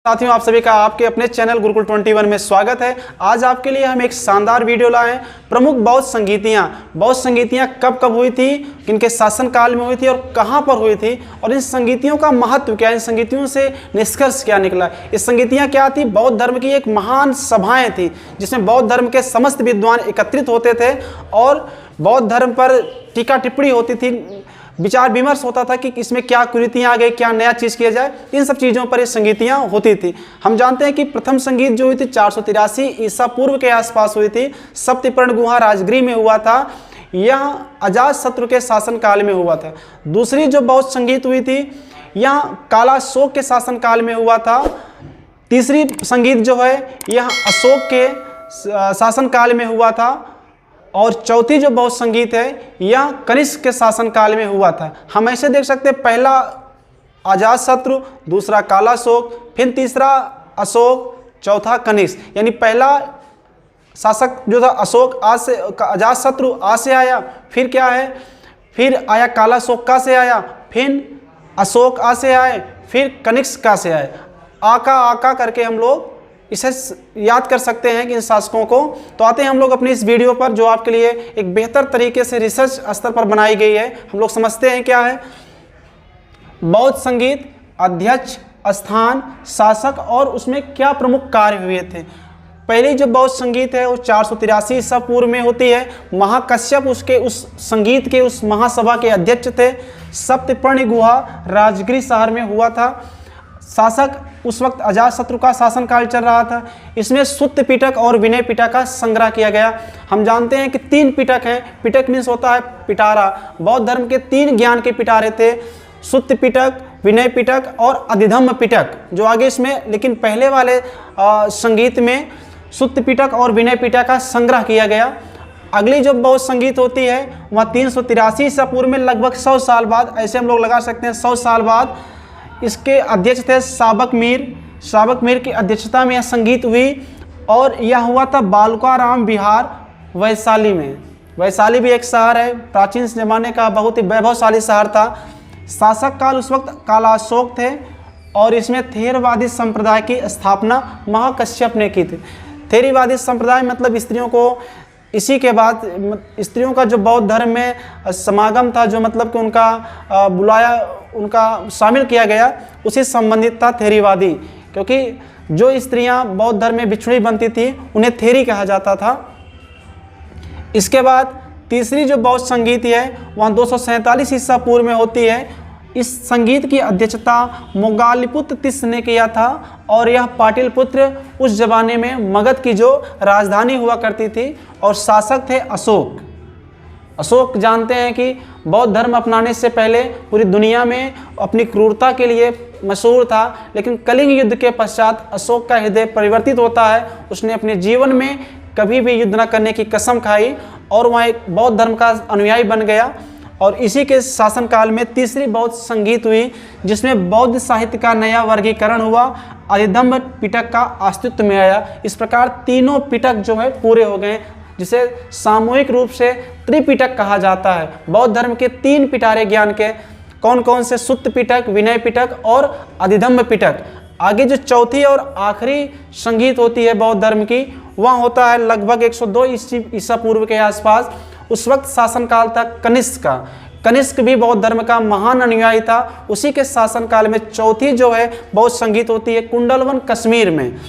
साथियों, आप सभी का आपके अपने चैनल गुरुकुल 21 में स्वागत है। आज आपके लिए हम एक शानदार वीडियो लाए हैं। प्रमुख बौद्ध संगीतियाँ कब कब हुई थी, किनके शासनकाल में हुई थी और कहां पर हुई थी, और इन संगीतियों का महत्व क्या है, इन संगीतियों से निष्कर्ष क्या निकला। ये संगीतियाँ क्या थी? बौद्ध धर्म की एक महान सभाएँ थी जिसमें बौद्ध धर्म के समस्त विद्वान एकत्रित होते थे और बौद्ध धर्म पर टीका टिप्पणी होती थी, विचार विमर्श होता था कि इसमें क्या कुरीतियाँ आ गई, क्या नया चीज़ किया जाए। इन सब चीज़ों पर ये संगीतियाँ होती थी। हम जानते हैं कि प्रथम संगीत जो हुई थी 483 ईसा पूर्व के आसपास हुई थी। सप्तपर्ण गुहा राजगृह में हुआ था। यह अजातशत्रु के शासनकाल में हुआ था। दूसरी जो बौद्ध संगीत हुई थी यह कालाशोक के शासनकाल में हुआ था। तीसरी संगीत जो है यह अशोक के शासनकाल में हुआ था। और चौथी जो बौद्ध संगीत है यह कनिष्क के शासनकाल में हुआ था। हम ऐसे देख सकते हैं, पहला अजातशत्रु, दूसरा कालाशोक, फिर तीसरा अशोक, चौथा कनिष्क। यानी पहला शासक जो था अशोक अजातशत्रु आ से आया, फिर क्या है, फिर आया कालाशोक का से आया, फिर अशोक आ से आए, फिर कनिष्क का से आए। आका करके हम लोग इसे याद कर सकते हैं कि इन शासकों को। तो आते हैं हम लोग अपनी इस वीडियो पर, जो आपके लिए एक बेहतर तरीके से रिसर्च स्तर पर बनाई गई है। हम लोग समझते हैं क्या है बौद्ध संगीत, अध्यक्ष, स्थान, शासक और उसमें क्या प्रमुख कार्य हुए थे। पहली जो बौद्ध संगीत है वो 483 ईसा पूर्व में होती है। महाकश्यप उसके उस संगीत के उस महासभा के अध्यक्ष थे। सप्तपर्ण गुहा राजगृह शहर में हुआ था। शासक उस वक्त अजातशत्रु का शासनकाल चल रहा था। इसमें सुत्त पिटक और विनय पिटक का संग्रह किया गया। हम जानते हैं कि 3 पिटक हैं। पिटक मीन्स होता है पिटारा। बौद्ध धर्म के 3 ज्ञान के पिटारे थे, सुत्त पिटक, विनय पिटक और अधिधम्म पिटक, जो आगे इसमें, लेकिन पहले वाले संगीत में सुत्त पिटक और विनय पिटक का संग्रह किया गया। अगली जो बौद्ध संगीत होती है वह 383 ईसा पूर्व में, लगभग 100 साल बाद, ऐसे हम लोग लगा सकते हैं 100 साल बाद। इसके अध्यक्ष थे साबक मीर की अध्यक्षता में यह संगीत हुई और यह हुआ था बालुकाराम विहार वैशाली में। वैशाली भी एक शहर है, प्राचीन ज़माने का बहुत ही वैभवशाली शहर था। शासक काल उस वक्त कालाशोक थे और इसमें थेरवादी संप्रदाय की स्थापना महाकश्यप ने की थी। थेरवादी संप्रदाय मतलब स्त्रियों को, इसी के बाद स्त्रियों का जो बौद्ध धर्म में समागम था, जो मतलब कि उनका बुलाया, उनका शामिल किया गया, उसी संबंधित था थेरीवादी। क्योंकि जो स्त्रियां बौद्ध धर्म में बिछड़ी बनती थी उन्हें थेरी कहा जाता था। इसके बाद तीसरी जो बौद्ध संगीत है वह 247 ईसा पूर्व में होती है। इस संगीत की अध्यक्षता मोगालिपुत्र तिस्स ने किया था और यह पाटलिपुत्र उस जमाने में मगध की जो राजधानी हुआ करती थी और शासक थे अशोक। अशोक जानते हैं कि बौद्ध धर्म अपनाने से पहले पूरी दुनिया में अपनी क्रूरता के लिए मशहूर था, लेकिन कलिंग युद्ध के पश्चात अशोक का हृदय परिवर्तित होता है। उसने अपने जीवन में कभी भी युद्ध न करने की कसम खाई और वह एक बौद्ध धर्म का अनुयायी बन गया। और इसी के शासनकाल में तीसरी बौद्ध संगीत हुई जिसमें बौद्ध साहित्य का नया वर्गीकरण हुआ, अधिधम्म पिटक का अस्तित्व में आया। इस प्रकार तीनों पिटक जो है पूरे हो गए, जिसे सामूहिक रूप से त्रिपिटक कहा जाता है। बौद्ध धर्म के 3 पिटारे ज्ञान के कौन कौन से? सुत्त पिटक, विनय पिटक और अधिधम्म पिटक। आगे जो चौथी और आखिरी संगीत होती है बौद्ध धर्म की, वह होता है लगभग 102 ईसा पूर्व के आसपास। उस वक्त शासनकाल था कनिष्क का। कनिष्क भी बौद्ध धर्म का महान अनुयायी था। उसी के शासनकाल में चौथी जो है बौद्ध संगीत होती है कुंडलवन कश्मीर में।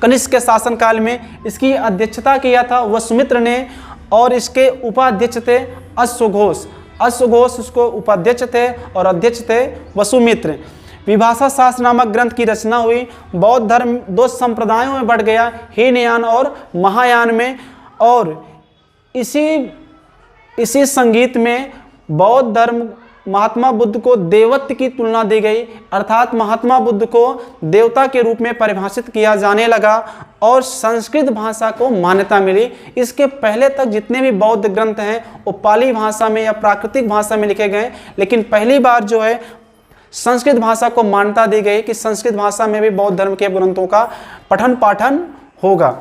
कनिष्क के शासनकाल में इसकी अध्यक्षता किया था वसुमित्र ने और इसके उपाध्यक्ष थे अश्वघोष। अश्वघोष उसको उपाध्यक्ष थे और अध्यक्ष थे वसुमित्र। विभाषा शास्त्र नामक ग्रंथ की रचना हुई। बौद्ध धर्म 2 संप्रदायों में बढ़ गया, हीनयान और महायान में। और इसी संगीत में बौद्ध धर्म महात्मा बुद्ध को देवत्व की तुलना दी गई, अर्थात महात्मा बुद्ध को देवता के रूप में परिभाषित किया जाने लगा और संस्कृत भाषा को मान्यता मिली। इसके पहले तक जितने भी बौद्ध ग्रंथ हैं वो पाली भाषा में या प्राकृतिक भाषा में लिखे गए, लेकिन पहली बार जो है संस्कृत भाषा को मान्यता दी गई कि संस्कृत भाषा में भी बौद्ध धर्म के ग्रंथों का पठन पाठन होगा।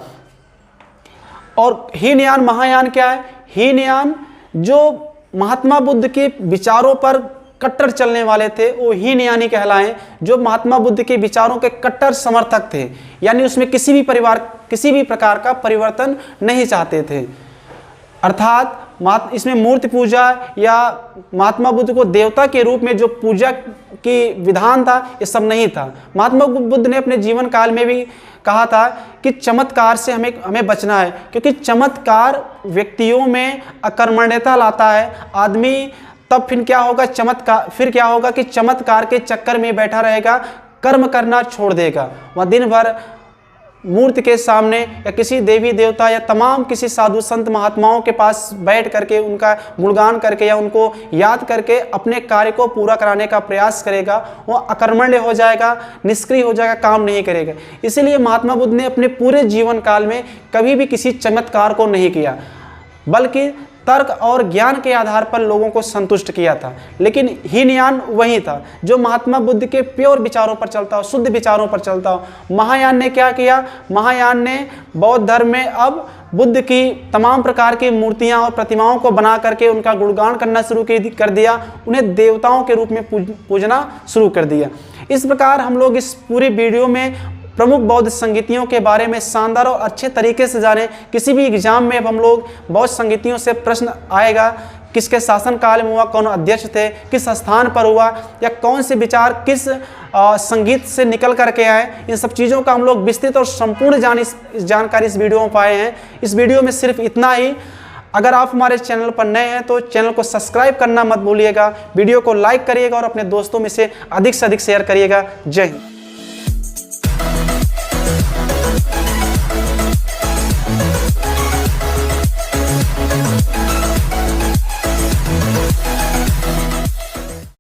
और हीनयान महायान क्या है? हीनयान जो महात्मा बुद्ध के विचारों पर कट्टर चलने वाले थे वो हीनयानी कहलाएं, जो महात्मा बुद्ध के विचारों के कट्टर समर्थक थे, यानी उसमें किसी भी प्रकार का परिवर्तन नहीं चाहते थे। अर्थात इसमें मूर्ति पूजा या महात्मा बुद्ध को देवता के रूप में जो पूजा की विधान था, ये सब नहीं था। महात्मा बुद्ध ने अपने जीवन काल में भी कहा था कि चमत्कार से हमें बचना है, क्योंकि चमत्कार व्यक्तियों में अकर्मण्यता लाता है। आदमी तब फिर क्या होगा कि चमत्कार के चक्कर में बैठा रहेगा, कर्म करना छोड़ देगा। वह दिन भर मूर्ति के सामने या किसी देवी देवता या तमाम किसी साधु संत महात्माओं के पास बैठ करके उनका गुणगान करके या उनको याद करके अपने कार्य को पूरा कराने का प्रयास करेगा। वो अकर्मण्य हो जाएगा, निष्क्रिय हो जाएगा, काम नहीं करेगा। इसीलिए महात्मा बुद्ध ने अपने पूरे जीवन काल में कभी भी किसी चमत्कार को नहीं किया, बल्कि तर्क और ज्ञान के आधार पर लोगों को संतुष्ट किया था। लेकिन हीनयान वही था जो महात्मा बुद्ध के प्योर विचारों पर चलता हो, शुद्ध विचारों पर चलता हो। महायान ने क्या किया? महायान ने बौद्ध धर्म में अब बुद्ध की तमाम प्रकार की मूर्तियां और प्रतिमाओं को बना करके उनका गुणगान करना शुरू कर दिया, उन्हें देवताओं के रूप में पूजना शुरू कर दिया। इस प्रकार हम लोग इस पूरी वीडियो में प्रमुख बौद्ध संगीतियों के बारे में शानदार और अच्छे तरीके से जाने। किसी भी एग्जाम में अब हम लोग बौद्ध संगीतियों से प्रश्न आएगा, किसके शासन काल में हुआ, कौन अध्यक्ष थे, किस स्थान पर हुआ, या कौन से विचार किस संगीत से निकल करके आए, इन सब चीज़ों का हम लोग विस्तृत और संपूर्ण जानकारी इस वीडियो में पाए हैं। इस वीडियो में सिर्फ इतना ही। अगर आप हमारे चैनल पर नए हैं तो चैनल को सब्सक्राइब करना मत भूलिएगा, वीडियो को लाइक करिएगा और अपने दोस्तों में से अधिक शेयर करिएगा। जय हिंद।